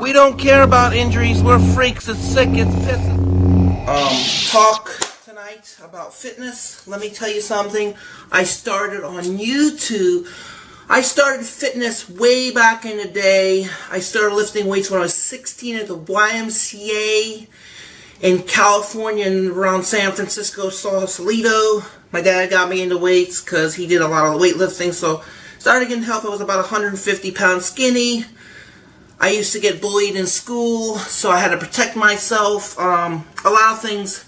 We don't care about injuries. We're freaks. It's sick. It's pissing. Talk tonight about fitness. Let me tell you something. I started on YouTube. I started fitness way back in the day. I started lifting weights when I was 16 at the YMCA in California and around San Francisco, Sausalito. My dad got me into weights because he did a lot of weightlifting. So started getting healthy. I was about 150 pounds skinny. I used to get bullied in school, so I had to protect myself. A lot of things.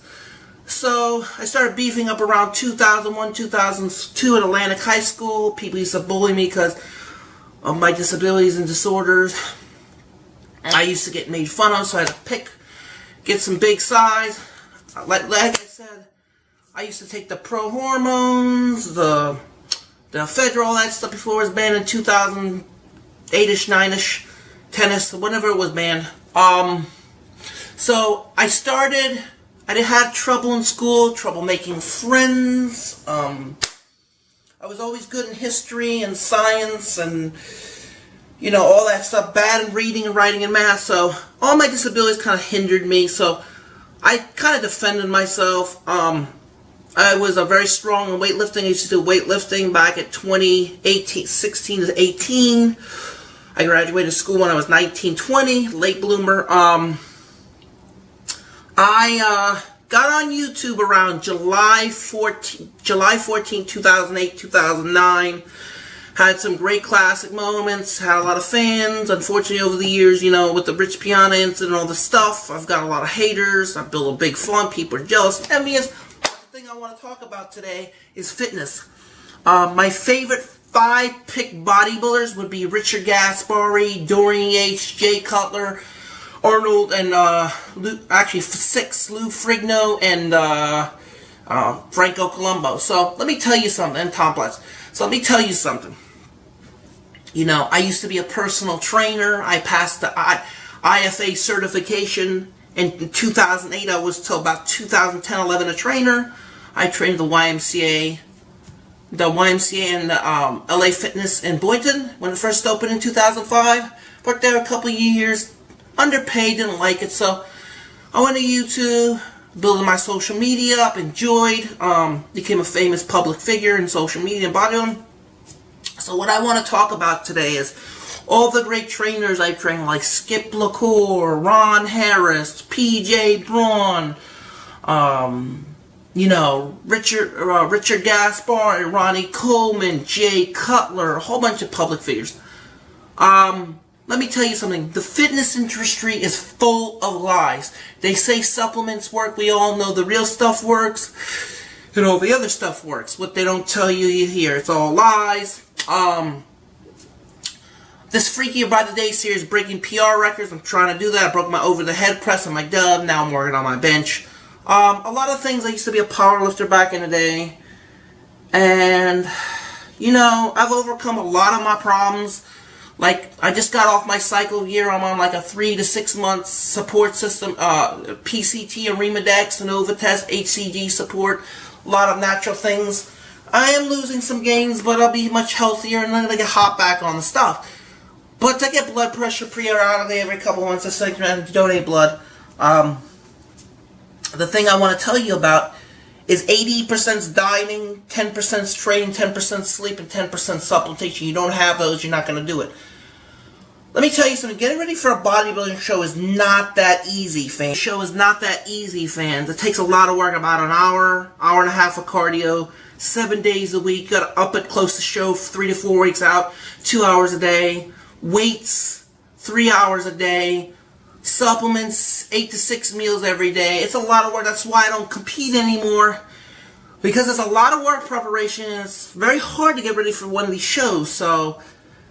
So I started beefing up around 2001, 2002 at Atlantic High School. People used to bully me because of my disabilities and disorders. I used to get made fun of, so I had to get some big size. Like I said, I used to take the pro hormones, the ephedra, all that stuff before it was banned in 2008-ish, 9-ish, 10ish, whenever it was banned. So I started. I had trouble in school, trouble making friends. I was always good in history and science and, you know, all that stuff. Bad in reading and writing and math. So all my disabilities kind of hindered me. So I kind of defended myself. I was very strong in weightlifting. I used to do weightlifting back at 16 to 18. I graduated school when I was 19, 20, late bloomer. I got on YouTube around July 14, 2008, 2009. Had some great classic moments, had a lot of fans. Unfortunately, over the years, you know, with the Rich Piana incident and all the stuff, I've got a lot of haters. I built a big fund. People are jealous, envious. The thing I want to talk about today is fitness. My favorite 5 pick bodybuilders would be Richard Gaspari, Dorian Yates, Jay Cutler, Arnold, and actually 6, Lou Frigno, and Franco Colombo. So let me tell you something, and Tom Platz. So let me tell you something. You know, I used to be a personal trainer. I passed the IFA certification in 2008. I was till about 2010, 11 a trainer. I trained the YMCA and LA Fitness in Boynton when it first opened in 2005. Worked there a couple of years. Underpaid, didn't like it, so I went to YouTube, building my social media up, enjoyed, became a famous public figure in social media and bodybuilding. So what I want to talk about today is all the great trainers I've trained, like Skip LaCour, Ron Harris, PJ Braun, you know, Richard Gaspar, Ronnie Coleman, Jay Cutler, a whole bunch of public figures. Let me tell you something. The fitness industry is full of lies. They say supplements work. We all know the real stuff works. And all the other stuff works. What they don't tell you, you hear. It's all lies. This Freakier by the Day series, breaking PR records. I'm trying to do that. I broke my over-the-head press on my dub. Now I'm working on my bench. A lot of things. I used to be a power lifter back in the day. And, you know, I've overcome a lot of my problems. Like, I just got off my cycle year. I'm on like a 3 to 6 month support system, PCT and Remadex and Novatest, HCG support, a lot of natural things. I am losing some gains, but I'll be much healthier and then I get hot back on the stuff. But I get blood pressure periodically every couple months. I say, donate blood. The thing I want to tell you about is 80% dieting, 10% training, 10% sleep, and 10% supplementation. You don't have those, you're not going to do it. Let me tell you something. Getting ready for a bodybuilding show is not that easy, fans. The show is not that easy, fans. It takes a lot of work, about an hour, hour and a half of cardio, 7 days a week. You got to up it close to show 3 to 4 weeks out, 2 hours a day. Weights, 3 hours a day. Supplements, 8 to 6 meals every day. It's a lot of work. That's why I don't compete anymore. Because it's a lot of work preparation. It's very hard to get ready for one of these shows. So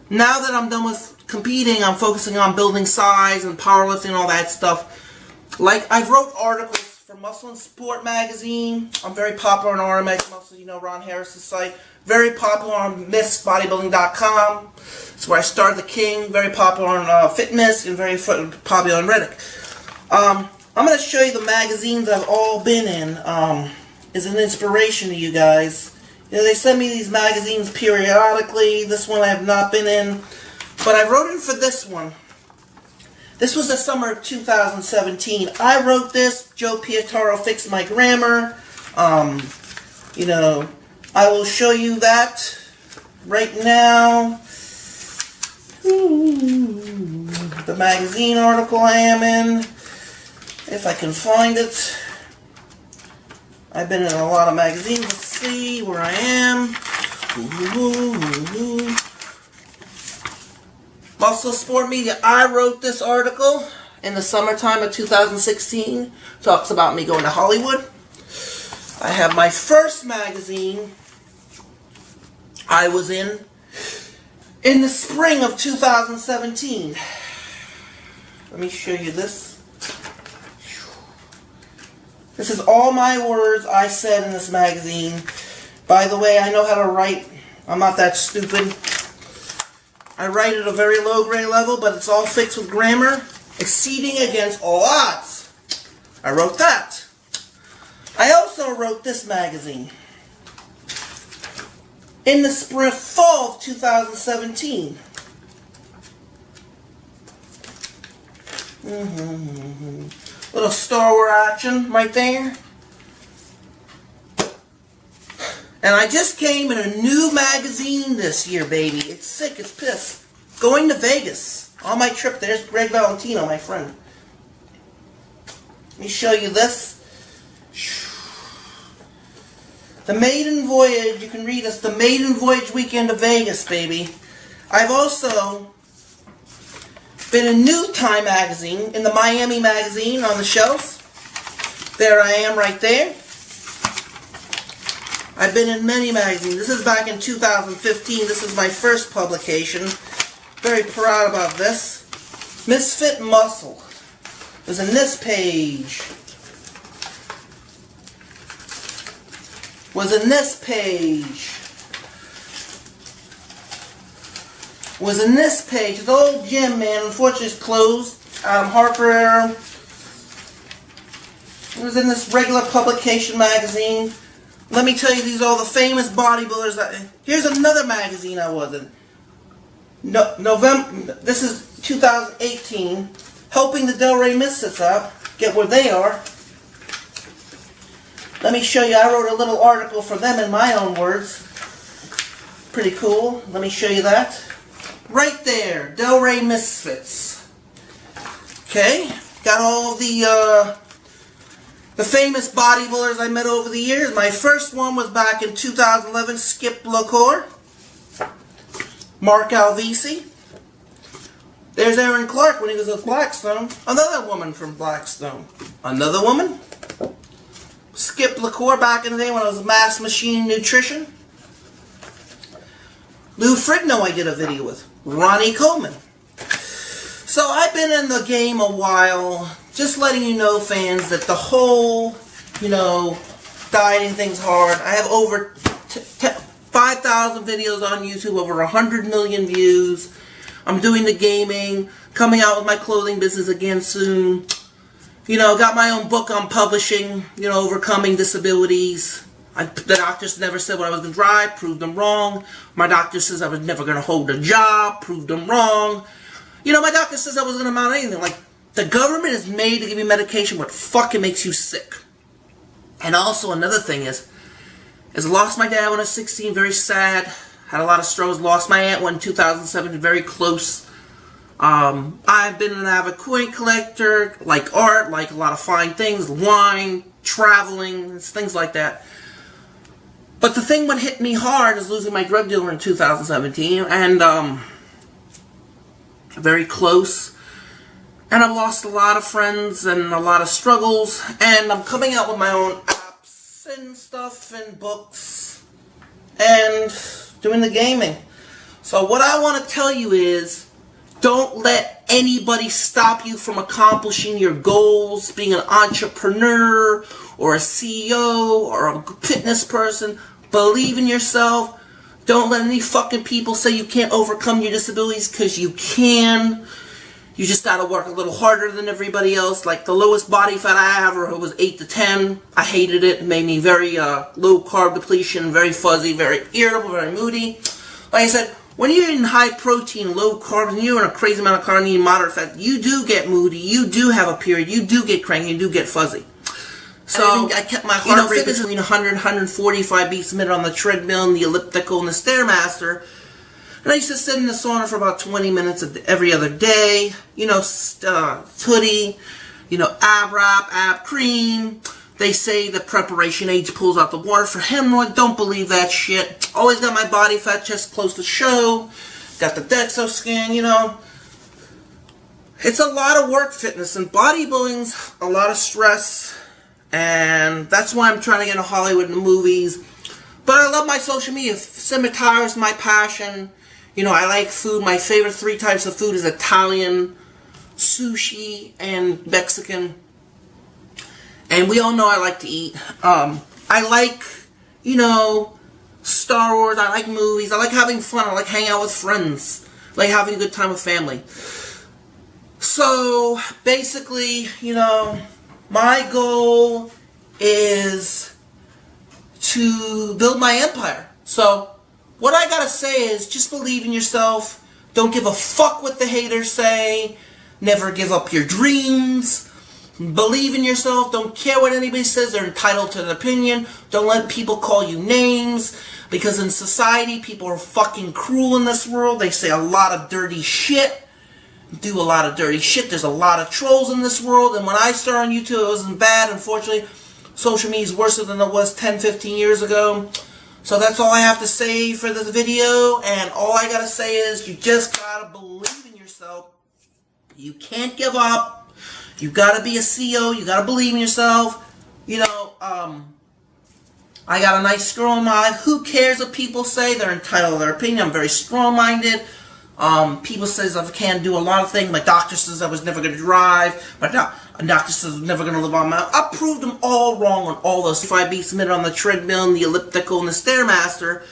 now that I'm done with competing, I'm focusing on building size and powerlifting and all that stuff. Like, I've wrote articles for Muscle and Sport magazine. I'm very popular on RMX Muscle, you know, Ron Harris's site. Very popular on MissBodybuilding.com. It's where I started the King. Very popular on Fitmiss and very popular on Reddit. I'm going to show you the magazines I've all been in. Is an inspiration to you guys. You know, they send me these magazines periodically. This one I have not been in. But I wrote in for this one. This was the summer of 2017. I wrote this. Joe Pietaro fixed my grammar. You know, I will show you that right now. The magazine article I am in, if I can find it. I've been in a lot of magazines. Let's see where I am. Muscle Sport Media. I wrote this article in the summertime of 2016. Talks about me going to Hollywood. I have my first magazine I was in the spring of 2017. Let me show you this. This is all my words I said in this magazine. By the way, I know how to write. I'm not that stupid. I write at a very low grade level, but it's all fixed with grammar. Exceeding against all odds. I wrote that. I also wrote this magazine in the spring, fall of 2017. Little Star Wars action right there. And I just came in a new magazine this year, baby. It's sick, it's piss. Going to Vegas. On my trip, there's Greg Valentino, my friend. Let me show you this. The maiden voyage, you can read us, the maiden voyage weekend to Vegas, baby. I've also been in New Time magazine, in the Miami magazine on the shelf. There I am right there. I've been in many magazines. This is back in 2015. This is my first publication. Very proud about this. Misfit Muscle was in this page. Was in this page. Was in this page. The old gym, man, unfortunately it's closed. Harper was in this regular publication magazine. Let me tell you, these are all the famous bodybuilders. Here's another magazine I was in. November. This is 2018. Helping the Del Rey Misfits out get where they are. Let me show you. I wrote a little article for them in my own words. Pretty cool. Let me show you that. Right there, Del Rey Misfits. Okay, got all the famous bodybuilders I met over the years. My first one was back in 2011, Skip LaCour, Mark Alvisi. There's Aaron Clark when he was with Blackstone. Another woman from Blackstone. Another woman. Skip LaCour back in the day when I was Mass Machine Nutrition. Lou Frigno I did a video with. Ronnie Coleman. So I've been in the game a while. Just letting you know, fans, that the whole, dieting thing's hard. I have over 5,000 videos on YouTube, over 100 million views. I'm doing the gaming, coming out with my clothing business again soon. Got my own book I'm publishing, Overcoming Disabilities. The doctors never said what I was going to drive, proved them wrong. My doctor says I was never going to hold a job, proved them wrong. My doctor says I wasn't going to amount to anything. Like, the government is made to give you medication what fucking makes you sick. And also another thing is I lost my dad when I was 16, very sad. Had a lot of struggles. Lost my aunt in 2007, very close. I've been an avid coin collector, like art, like a lot of fine things, wine, traveling, things like that. But the thing that hit me hard is losing my drug dealer in 2017, and very close. And I've lost a lot of friends and a lot of struggles, and I'm coming out with my own apps and stuff and books and doing the gaming. So what I want to tell you is, don't let anybody stop you from accomplishing your goals, being an entrepreneur or a CEO or a fitness person. Believe in yourself. Don't let any fucking people say you can't overcome your disabilities, because you can. You just gotta work a little harder than everybody else. Like the lowest body fat I ever was 8 to 10. I hated it. It made me very low carb depletion, very fuzzy, very irritable, very moody. Like I said, when you're eating high protein, low carbs, and you're in a crazy amount of carbs and eating moderate fat, you do get moody, you do have a period, you do get cranky, you do get fuzzy. So I kept my heart rate between 100 145 beats a minute on the treadmill and the elliptical and the Stairmaster. And I used to sit in the sauna for about 20 minutes every other day. You know, hoodie, you know, ab wrap, ab cream. They say the preparation age pulls out the water for hemorrhoid. Don't believe that shit. Always got my body fat chest close to show. Got the DEXO scan, you know. It's a lot of work, fitness, and bodybuilding's a lot of stress. And that's why I'm trying to get into Hollywood and the movies. But I love my social media. Cinematography is my passion. You know, I like food. My favorite 3 types of food is Italian, sushi, and Mexican. And we all know I like to eat. I like, you know, Star Wars. I like movies. I like having fun. I like hanging out with friends. I like having a good time with family. So, basically, you know, my goal is to build my empire. So, what I gotta say is, just believe in yourself. Don't give a fuck what the haters say. Never give up your dreams. Believe in yourself. Don't care what anybody says. They're entitled to an opinion. Don't let people call you names. Because in society, people are fucking cruel in this world. They say a lot of dirty shit. Do a lot of dirty shit. There's a lot of trolls in this world. And when I started on YouTube, it wasn't bad. Unfortunately, social media is worse than it was 10, 15 years ago. So that's all I have to say for this video. And all I gotta say is, you just gotta believe in yourself. You can't give up. You gotta be a CEO. You gotta believe in yourself. You know, I got a nice strong mind. Who cares what people say? They're entitled to their opinion. I'm very strong-minded. People says I can't do a lot of things. My doctor says I was never going to drive. My doctor says I'm never going to live on my own. I proved them all wrong on all those 5 beats a minute on the treadmill and the elliptical and the Stairmaster.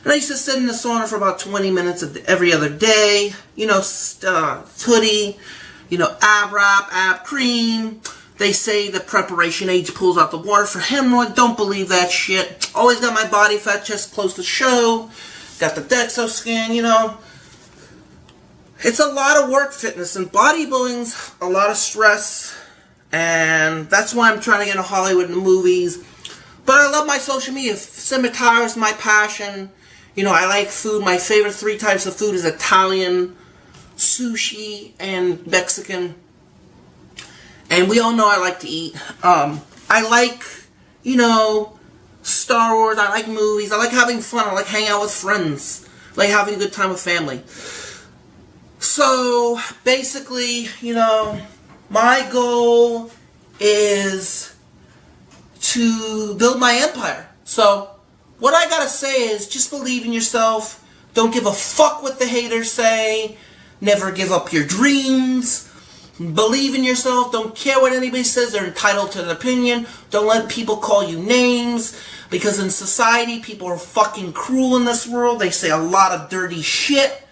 And I used to sit in the sauna for about 20 minutes every other day. You know, hoodie, you know, ab wrap, ab cream. They say the preparation age pulls out the water for hemorrhoid. Don't believe that shit. Always got my body fat chest close to show. Got the DEXO scan, you know. It's a lot of work, fitness, and bodybuilding's a lot of stress. And that's why I'm trying to get into Hollywood and the movies. But I love my social media. Cinematography is my passion. You know, I like food. My favorite 3 types of food is Italian, sushi, and Mexican. And we all know I like to eat. I like, you know, Star Wars. I like movies. I like having fun. I like hanging out with friends. I like having a good time with family. So, basically, you know, my goal is to build my empire. So, what I gotta say is, just believe in yourself. Don't give a fuck what the haters say. Never give up your dreams. Believe in yourself. Don't care what anybody says. They're entitled to an opinion. Don't let people call you names. Because in society, people are fucking cruel in this world. They say a lot of dirty shit.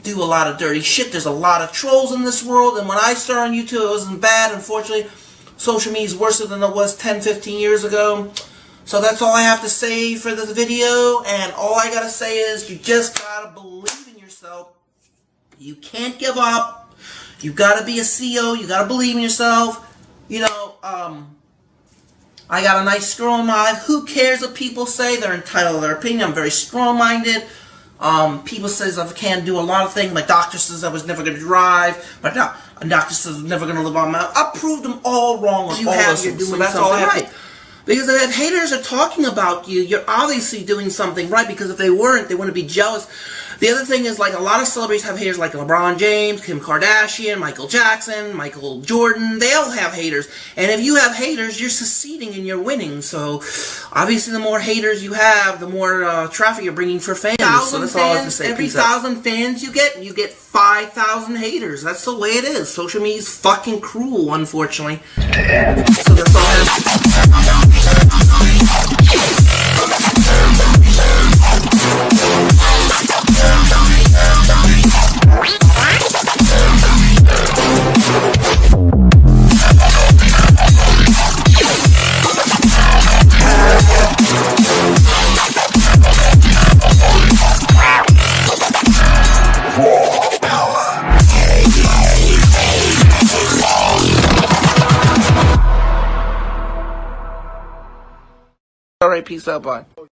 Do a lot of dirty shit. There's a lot of trolls in this world. And when I started on YouTube, it wasn't bad. Unfortunately, social media is worse than it was 10, 15 years ago. So that's all I have to say for this video. And all I gotta say is, you just gotta believe in yourself. You can't give up. You gotta be a CEO. You gotta believe in yourself. You know, I got a nice strong mind. Who cares what people say? They're entitled to their opinion. I'm very strong-minded. People says I can't do a lot of things. My doctor says I was never going to drive. My doctor says I'm never going to live on my own. I proved them all wrong on all those things. So that's all I have to. Because if haters are talking about you, you're obviously doing something right. Because if they weren't, they wouldn't be jealous. The other thing is, like, a lot of celebrities have haters, like LeBron James, Kim Kardashian, Michael Jackson, Michael Jordan. They all have haters. And if you have haters, you're succeeding and you're winning. So, obviously, the more haters you have, the more traffic you're bringing for fans. So that's all I have to say. Every 1,000 fans you get 5,000 haters. That's the way it is. Social media is fucking cruel, unfortunately. So that's all I have to say. Alright, peace out, bye.